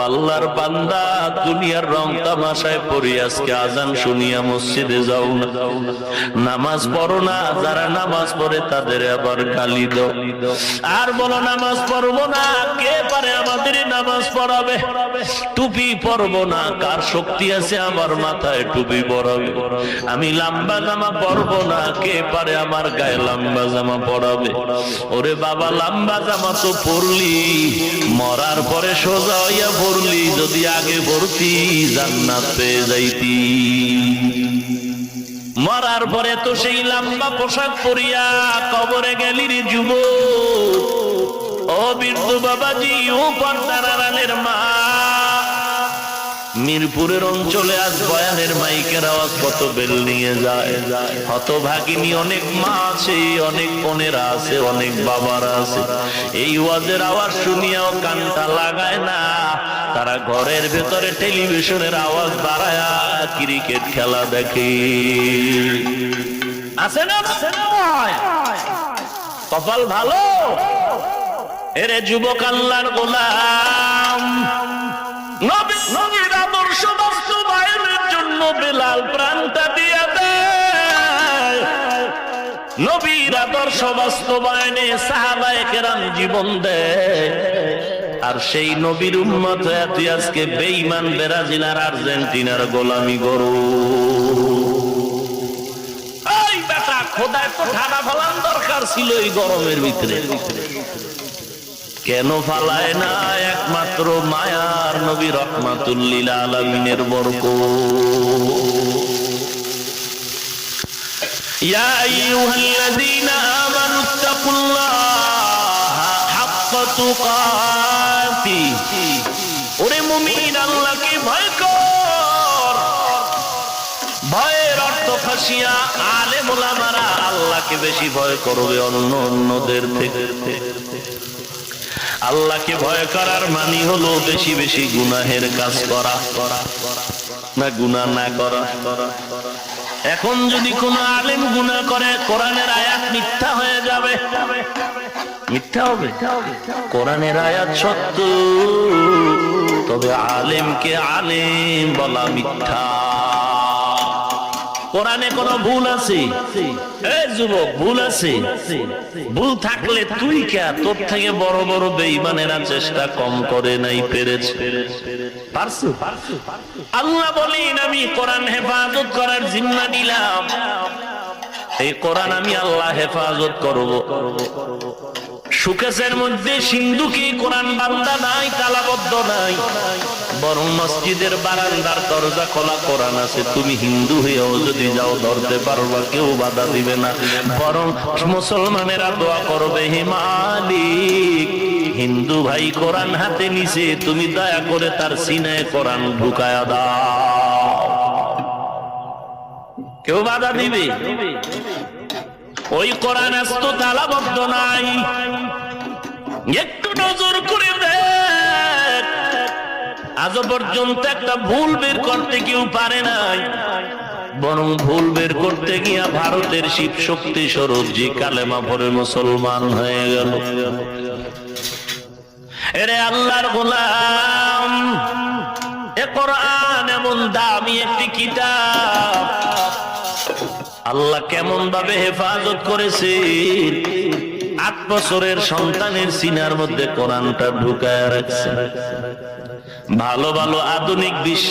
আল্লাহর বান্দা, দুনিয়ার রং তামাশায় পড়ি আজকে আজান শুনিয়া মসজিদে যাও না, নামাজ পড়ো না, যারা নামাজ পড়ে তাদের আবার গালি দাও আর বলো নামাজ পড়বো না। কে পারে আমাদের নামাজ পড়াবে? টুপি পরবো না, কার শক্তি আছে আমার মাথায় টুপি পরাবে? আমি লম্বা জামা পরবো না, কে পারে আমার গায়ে লম্বা জামা পরাবে? ওরে বাবা, লম্বা জামা তো পরলি, মরার পরে সোজা হইয়া পড়লি, যদি আগে পড়তি জান্নাত পেয়ে যাইতি। মরার পরে তো সেই লম্বা পোশাক পরিয়া কবরে গেলি রে যুবক। ও বৃদ্ধ বাবাজি, ও পর্দার আড়ালের মা, মিরপুরের অঞ্চলে আজ বয়ানের মাইকের আওয়াজ কত বেল নিয়ে যায়। হতভাগিনী অনেক মা আছে, অনেক বোনেরা আছে, অনেক বাবারা আছে, এই ওয়াজের আওয়াজ শুনিয়াও কানটা লাগায় না। তারা ঘরের ভেতরে টেলিভিশনের আওয়াজ বাড়ায়া ক্রিকেট খেলা দেখে। আছে না? কপাল ভালো। এরে যুবক, আল্লাহর গোলাম, নবীর আদর্শ বাস্তবায়নের জন্য বেলাল প্রাণটা দিয়া দেয়। নবীর আদর্শ বাস্তবায়নে সাহাবায়ে কেরাম জীবন দেয়। আর সেই নবীর উম্মত হয়ে তুই আজকে বেঈমান ব্রাজিল আর আর্জেন্টিনার গোলামি করো। এই বেটা, খোদায় তো ঠাডা ফলান দরকার ছিল এই গরমের ভিতরে, কেন ফালায় না? একমাত্র মায়ার নবী রহমাতুল লিল আলামিনের বরকত। ইয়া আইয়ুহাল্লাযীনা আমানুত্তাকুল্লাহা হাক্কা তুকাতি। ওরে মুমিন, আল্লাহকে ভয় কর। ভয়ের অর্থ খাশিয়া। আলেম ওলামারা আল্লাহকে বেশি ভয় করবে অন্যদের থেকে। আল্লাহকে ভয় করার মানে হলো বেশি বেশি গুনাহের কাজ করা, না গুনাহ না করা। এখন যদি কোন আলেম গুনাহ করে, কোরআনের আয়াত মিথ্যা হয়ে যাবে। মিথ্যা হবে? কোরআনের আয়াত সত্য, তবে আলেমকে আলেম বলা মিথ্যা। কোরআনে কোন ভুল আছে? এই যুবক, ভুল আছে? ভুল থাকলে তুই কে? তোর থেকে বড় বড় বেঈমানেরা চেষ্টা কম করে নাই, পেরেছে? পারছো? আল্লাহ বলেন, আমি কোরআন হেফাজত করার জিম্মা নিলাম। এই কোরআন আমি আল্লাহ হেফাজত করব। সুকেশের মধ্যে সিন্ধুকে কোরআন বান্দা নাই, তালাবদ্ধ নাই, বরং মসজিদের বারান্দার দরজা খোলা কোরআন আছে। তুমি হিন্দু হয়েও যদি যাও ধরতে পারবা, কেউ বাধা দিবে না। বরং মুসলমানেরা দোয়া করবে, হে মালিক, হিন্দু ভাই কোরআন হাতে নিছে, তুমি দয়া করে তার সিনায় কোরআন ঢুকায়া দাও। কেউ বাধা দিবে? ওই কোরআন আস্ত তালাবদ্ধ নাই। একটু নজর করে দেখ, আজ পর্যন্ত একটা ভুল বের করতে কেউ পারে নাই। বরং ভুল বের করতে গিয়া ভারতের শিব শক্তি স্বরূপ জি কালেমা পড়ে মুসলমান হয়ে গেল। এরে আল্লাহর গোলাম, এ কোরআন এমন দামি একটি কিতাব, আল্লাহ কেমন ভাবে হেফাজত করেছে। 8 বছরের সন্তানের সিনার মধ্যে কোরআনটা ঢুকায় রাখছে। ভালো ভালো আধুনিক বিশ্ব